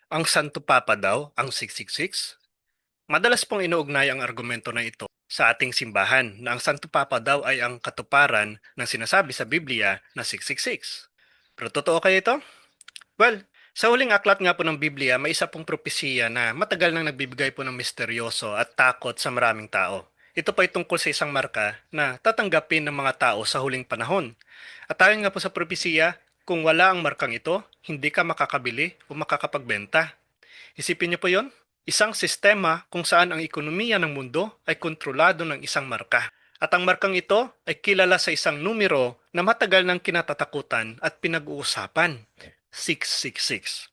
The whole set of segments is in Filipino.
Ang Santo Papa daw, ang 666? Madalas pong inuugnay ang argumento na ito sa ating simbahan na ang Santo Papa daw ay ang katuparan ng sinasabi sa Biblia na 666. Pero totoo kaya ito? Well, sa huling aklat nga po ng Biblia, may isa pong propesiya na matagal nang nagbibigay po ng misteryoso at takot sa maraming tao. Ito pa ay tungkol sa isang marka na tatanggapin ng mga tao sa huling panahon. At ayon nga po sa propesiya, kung wala ang markang ito, hindi ka makakabili o makakapagbenta. Isipin niyo po yon? Isang sistema kung saan ang ekonomiya ng mundo ay kontrolado ng isang marka. At ang markang ito ay kilala sa isang numero na matagal nang kinatatakutan at pinag-uusapan. 666.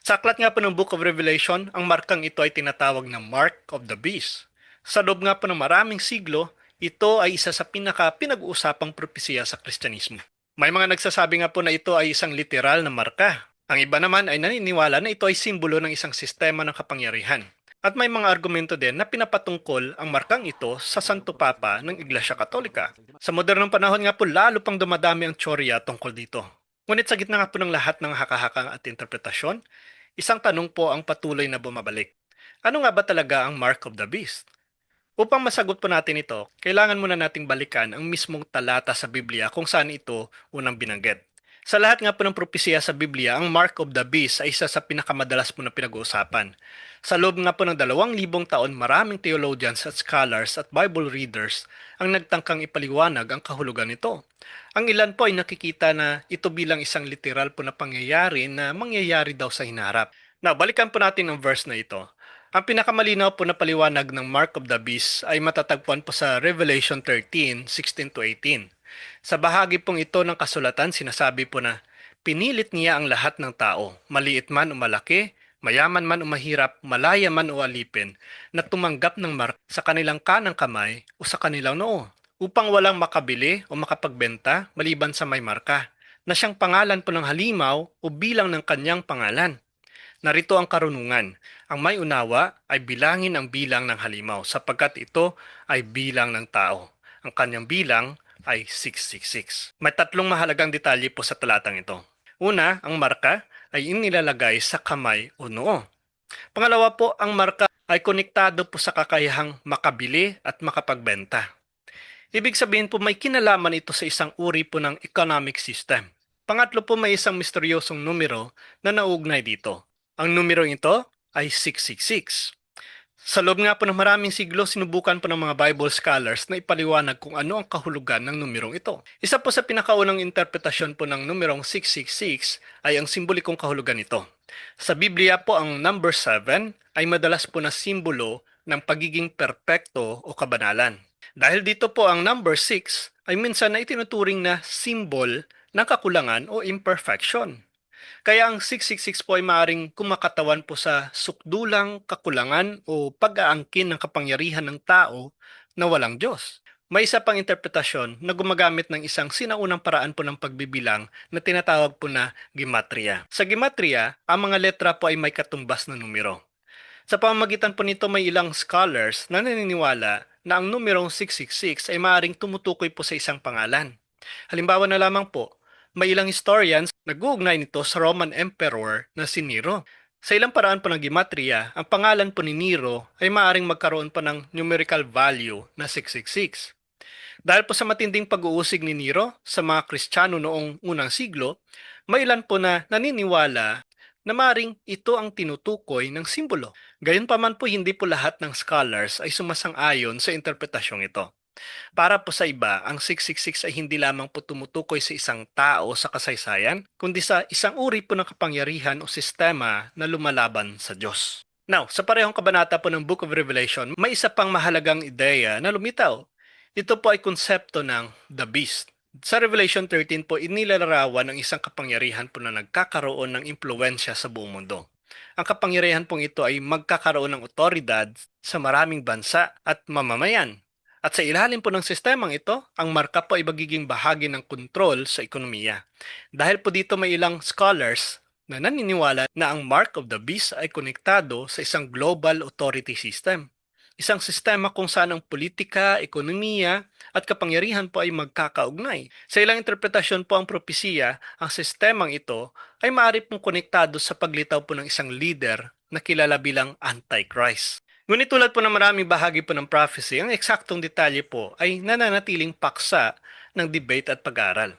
Sa aklat nga po ng Book of Revelation, ang markang ito ay tinatawag na Mark of the Beast. Sa loob nga po ng maraming siglo, ito ay isa sa pinag-uusapang propesiya sa Kristyanismo. May mga nagsasabi nga po na ito ay isang literal na marka. Ang iba naman ay naniniwala na ito ay simbolo ng isang sistema ng kapangyarihan. At may mga argumento din na pinapatungkol ang markang ito sa Santo Papa ng Iglesia Katolika. Sa modernong panahon nga po lalo pang dumadami ang tsorya tungkol dito. Ngunit sa gitna nga po ng lahat ng hakahakang at interpretasyon, isang tanong po ang patuloy na bumabalik. Ano nga ba talaga ang Mark of the Beast? Upang masagot po natin ito, kailangan muna nating balikan ang mismong talata sa Biblia kung saan ito unang binanggit. Sa lahat nga po ng propesiya sa Biblia, ang Mark of the Beast ay isa sa pinakamadalas po na pinag-uusapan. Sa loob nga po ng 2,000 taon, maraming theologians at scholars at Bible readers ang nagtangkang ipaliwanag ang kahulugan nito. Ang ilan po ay nakikita na ito bilang isang literal po na pangyayari na mangyayari daw sa hinarap. Now, balikan po natin ang verse na ito. Ang pinakamalinaw po na paliwanag ng Mark of the Beast ay matatagpuan po sa Revelation 13:16-18. Sa bahagi pong ito ng kasulatan, sinasabi po na, pinilit niya ang lahat ng tao, maliit man o malaki, mayaman man o mahirap, malaya man o alipin, na tumanggap ng mark sa kanilang kanang kamay o sa kanilang noo, upang walang makabili o makapagbenta maliban sa may marka, na siyang pangalan po ng halimaw o bilang ng kanyang pangalan. Narito ang karunungan. Ang may unawa ay bilangin ang bilang ng halimaw sapagkat ito ay bilang ng tao. Ang kanyang bilang ay 666. May tatlong mahalagang detalye po sa talatang ito. Una, ang marka ay inilalagay sa kamay o noo. Pangalawa po, ang marka ay konektado po sa kakayahang makabili at makapagbenta. Ibig sabihin po may kinalaman ito sa isang uri po ng economic system. Pangatlo po, may isang misteryosong numero na nauugnay dito. Ang numero ito ay 666. Sa loob nga po ng maraming siglo, sinubukan po ng mga Bible scholars na ipaliwanag kung ano ang kahulugan ng numerong ito. Isa po sa pinakaunang interpretasyon po ng numerong 666 ay ang simbolikong kahulugan nito. Sa Biblia po, ang number 7 ay madalas po na simbolo ng pagiging perpekto o kabanalan. Dahil dito po ang number 6 ay minsan na itinuturing na symbol ng kakulangan o imperfection. Kaya ang 666 po ay maaaring kumakatawan po sa sukdulang kakulangan o pag-aangkin ng kapangyarihan ng tao na walang Diyos. May isa pang interpretasyon na gumagamit ng isang sinaunang paraan po ng pagbibilang na tinatawag po na gematria. Sa gematria, ang mga letra po ay may katumbas na numero. Sa pamamagitan po nito, may ilang scholars na naniniwala na ang numerong 666 ay maaaring tumutukoy po sa isang pangalan. Halimbawa na lamang po, may ilang historians nag-uugnay nito sa Roman Emperor na si Nero. Sa ilang paraan po ng gematria, ang pangalan po ni Nero ay maaaring magkaroon pa ng numerical value na 666. Dahil po sa matinding pag-uusig ni Nero sa mga Kristiyano noong unang siglo, may ilan po na naniniwala na maring ito ang tinutukoy ng simbolo. Gayunpaman po, hindi po lahat ng scholars ay sumasang-ayon sa interpretasyong ito. Para po sa iba, ang 666 ay hindi lamang po tumutukoy sa isang tao sa kasaysayan, kundi sa isang uri po ng kapangyarihan o sistema na lumalaban sa Diyos. Now, sa parehong kabanata po ng Book of Revelation, may isa pang mahalagang ideya na lumitaw. Ito po ay konsepto ng The Beast. Sa Revelation 13 po, inilalarawan ng isang kapangyarihan po na nagkakaroon ng impluensya sa buong mundo. Ang kapangyarihan pong ito ay magkakaroon ng otoridad sa maraming bansa at mamamayan. At sa ilalim po ng sistemang ito, ang marka po ay magiging bahagi ng kontrol sa ekonomiya. Dahil po dito, may ilang scholars na naniniwala na ang Mark of the Beast ay konektado sa isang global authority system. Isang sistema kung saan ang politika, ekonomiya, at kapangyarihan po ay magkakaugnay. Sa ilang interpretasyon po ang propesiya, ang sistemang ito ay maaari pong konektado sa paglitaw po ng isang leader na kilala bilang Antichrist. Ngunit tulad po ng maraming bahagi po ng prophecy, ang eksaktong detalye po ay nananatiling paksa ng debate at pag-aaral.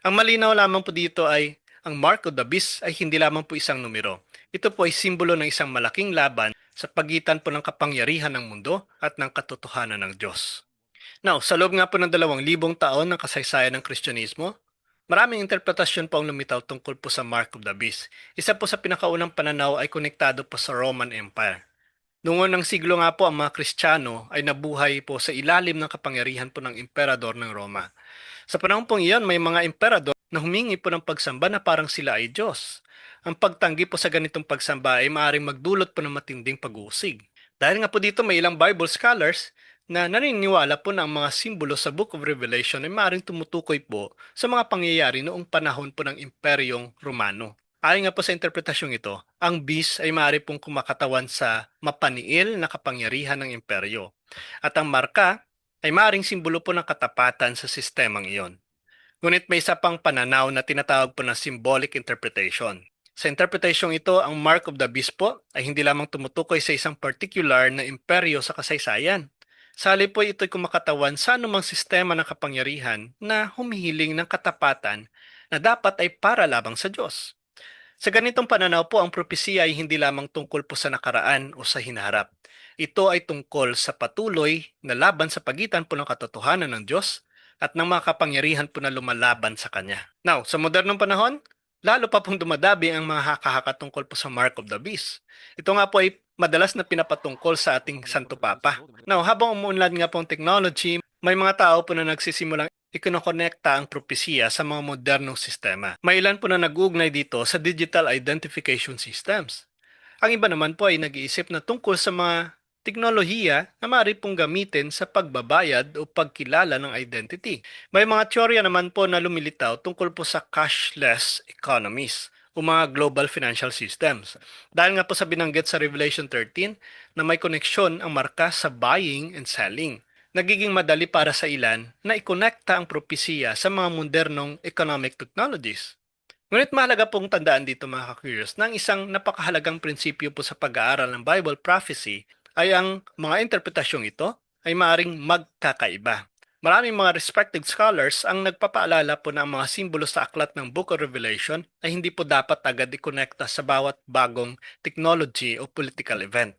Ang malinaw lamang po dito ay ang mark of the beast ay hindi lamang po isang numero. Ito po ay simbolo ng isang malaking laban sa pagitan po ng kapangyarihan ng mundo at ng katotohanan ng Diyos. Now, sa loob nga po ng 2,000 taon ng kasaysayan ng Kristyanismo, maraming interpretasyon po ang lumitaw tungkol po sa Mark of the Beast. Isa po sa pinakaunang pananaw ay konektado po sa Roman Empire. Noong unang siglo nga po ang mga Kristiyano ay nabuhay po sa ilalim ng kapangyarihan po ng emperador ng Roma. Sa panahon pong iyon, may mga emperador na humingi po ng pagsamba na parang sila ay Diyos. Ang pagtanggi po sa ganitong pagsamba ay maaaring magdulot po ng matinding pag-uusig. Dahil nga po dito may ilang Bible scholars na naniniwala po na ang mga simbolo sa Book of Revelation ay maaaring tumutukoy po sa mga pangyayari noong panahon po ng Imperyong Romano. Ayon nga po sa interpretasyong ito, ang beast ay maaari pong kumakatawan sa mapaniil na kapangyarihan ng imperyo. At ang marka ay maaaring simbolo po ng katapatan sa sistemang iyon. Ngunit may isa pang pananaw na tinatawag po na symbolic interpretation. Sa interpretasyong ito, ang mark of the beast po ay hindi lamang tumutukoy sa isang particular na imperyo sa kasaysayan. Sa halip po ito'y kumakatawan sa anumang sistema ng kapangyarihan na humihiling ng katapatan na dapat ay para labang sa Diyos. Sa ganitong pananaw po, ang propesiya ay hindi lamang tungkol po sa nakaraan o sa hinaharap. Ito ay tungkol sa patuloy na laban sa pagitan po ng katotohanan ng Diyos at ng mga kapangyarihan po na lumalaban sa Kanya. Now, sa modernong panahon, lalo pa pong dumadabi ang mga haka-haka tungkol po sa Mark of the Beast. Ito nga po ay madalas na pinapatungkol sa ating Santo Papa. Now, habang umuunlad nga po ang technology, may mga tao po na nagsisimulang ikinokonekta ang propesiya sa mga modernong sistema. May ilan po na nag-uugnay dito sa digital identification systems. Ang iba naman po ay nag-iisip na tungkol sa mga teknolohiya na maaari pong gamitin sa pagbabayad o pagkilala ng identity. May mga teorya naman po na lumilitaw tungkol po sa cashless economies o mga global financial systems. Dahil nga po sa binanggit sa Revelation 13 na may koneksyon ang marka sa buying and selling. Nagiging madali para sa ilan na ikonekta ang propesiya sa mga modernong economic technologies. Ngunit mahalaga pong tandaan dito mga ka-curious na ang isang napakahalagang prinsipyo po sa pag-aaral ng Bible prophecy ay ang mga interpretasyong ito ay maaring magkakaiba. Maraming mga respected scholars ang nagpapaalala po na ang mga simbolo sa aklat ng Book of Revelation ay hindi po dapat agad ikonekta sa bawat bagong technology o political event.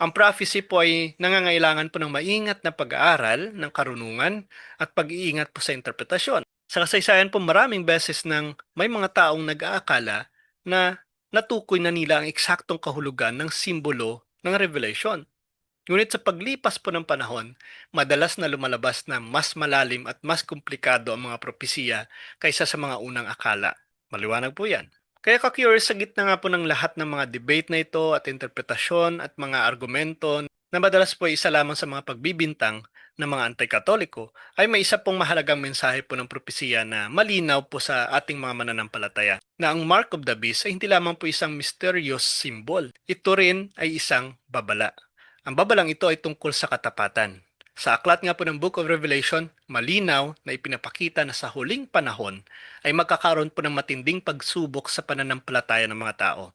Ang prophecy po ay nangangailangan po ng maingat na pag-aaral ng karunungan at pag-iingat po sa interpretasyon. Sa kasaysayan po maraming beses nang may mga taong nag-aakala na natukoy na nila ang eksaktong kahulugan ng simbolo ng Revelation. Ngunit sa paglipas po ng panahon, madalas na lumalabas na mas malalim at mas komplikado ang mga propesiya kaysa sa mga unang akala. Maliwanag po yan. Kaya ka-curious sa gitna nga po ng lahat ng mga debate na ito at interpretasyon at mga argumento na madalas po ay isa lamang sa mga pagbibintang ng mga anti-katoliko, ay may isa pong mahalagang mensahe po ng propesiya na malinaw po sa ating mga mananampalataya na ang mark of the beast ay hindi lamang po isang mysterious symbol. Ito rin ay isang babala. Ang babalang ito ay tungkol sa katapatan. Sa aklat nga po ng Book of Revelation, malinaw na ipinapakita na sa huling panahon ay magkakaroon po ng matinding pagsubok sa pananampalataya ng mga tao.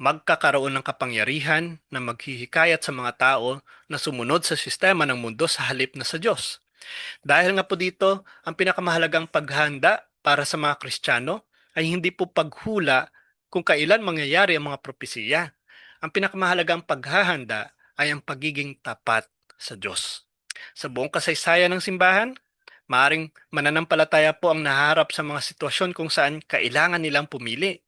Magkakaroon ng kapangyarihan na maghihikayat sa mga tao na sumunod sa sistema ng mundo sa halip na sa Diyos. Dahil nga po dito, ang pinakamahalagang paghanda para sa mga Kristiyano ay hindi po paghula kung kailan mangyayari ang mga propesiya. Ang pinakamahalagang paghahanda ay ang pagiging tapat sa Diyos. Sa buong kasaysayan ng simbahan, maaring mananampalataya po ang naharap sa mga sitwasyon kung saan kailangan nilang pumili.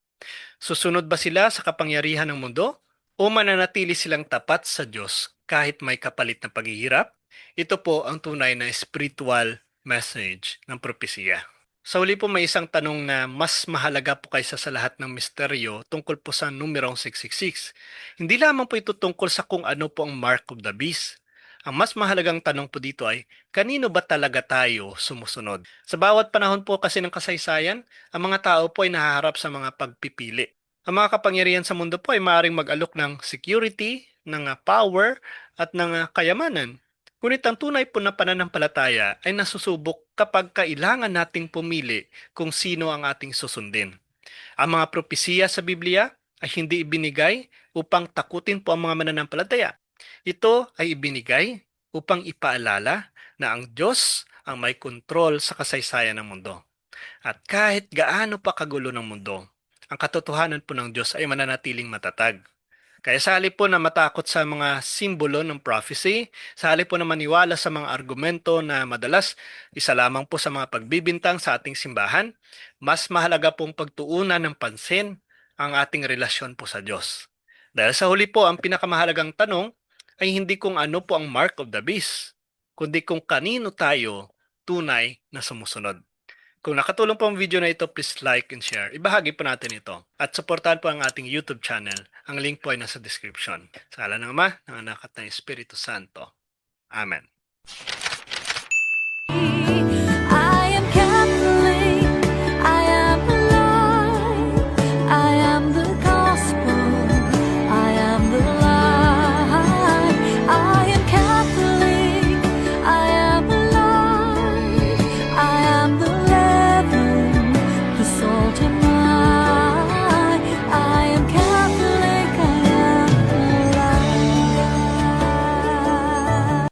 Susunod ba sila sa kapangyarihan ng mundo o mananatili silang tapat sa Diyos kahit may kapalit na paghihirap? Ito po ang tunay na spiritual message ng propesiya. Sa uli po may isang tanong na mas mahalaga po kaysa sa lahat ng misteryo tungkol po sa numerong 666. Hindi lamang po ito tungkol sa kung ano po ang mark of the beast. Ang mas mahalagang tanong po dito ay, kanino ba talaga tayo sumusunod? Sa bawat panahon po kasi ng kasaysayan, ang mga tao po ay nahaharap sa mga pagpipili. Ang mga kapangyarihan sa mundo po ay maaaring mag-alok ng security, ng power at ng kayamanan. Ngunit ang tunay po na pananampalataya ay nasusubok kapag kailangan nating pumili kung sino ang ating susundin. Ang mga propesiya sa Biblia ay hindi ibinigay upang takutin po ang mga mananampalataya. Ito ay ibinigay upang ipaalala na ang Diyos ang may kontrol sa kasaysayan ng mundo. At kahit gaano pa kagulo ng mundo, ang katotohanan po ng Diyos ay mananatiling matatag. Kaya sa halip po na matakot sa mga simbolo ng prophecy, sa halip po na maniwala sa mga argumento na madalas isa lamang po sa mga pagbibintang sa ating simbahan, mas mahalaga pong pagtuunan ng pansin ang ating relasyon po sa Diyos. Dahil sa huli po, ang pinakamahalagang tanong ay hindi kung ano po ang mark of the beast, kundi kung kanino tayo tunay na sumusunod. Kung nakatulong po ang video na ito, please like and share. Ibahagi po natin ito. At suportahan po ang ating YouTube channel. Ang link po ay nasa description. Sa ngalan ng Ama, ng Anak at ng Espiritu Santo. Amen.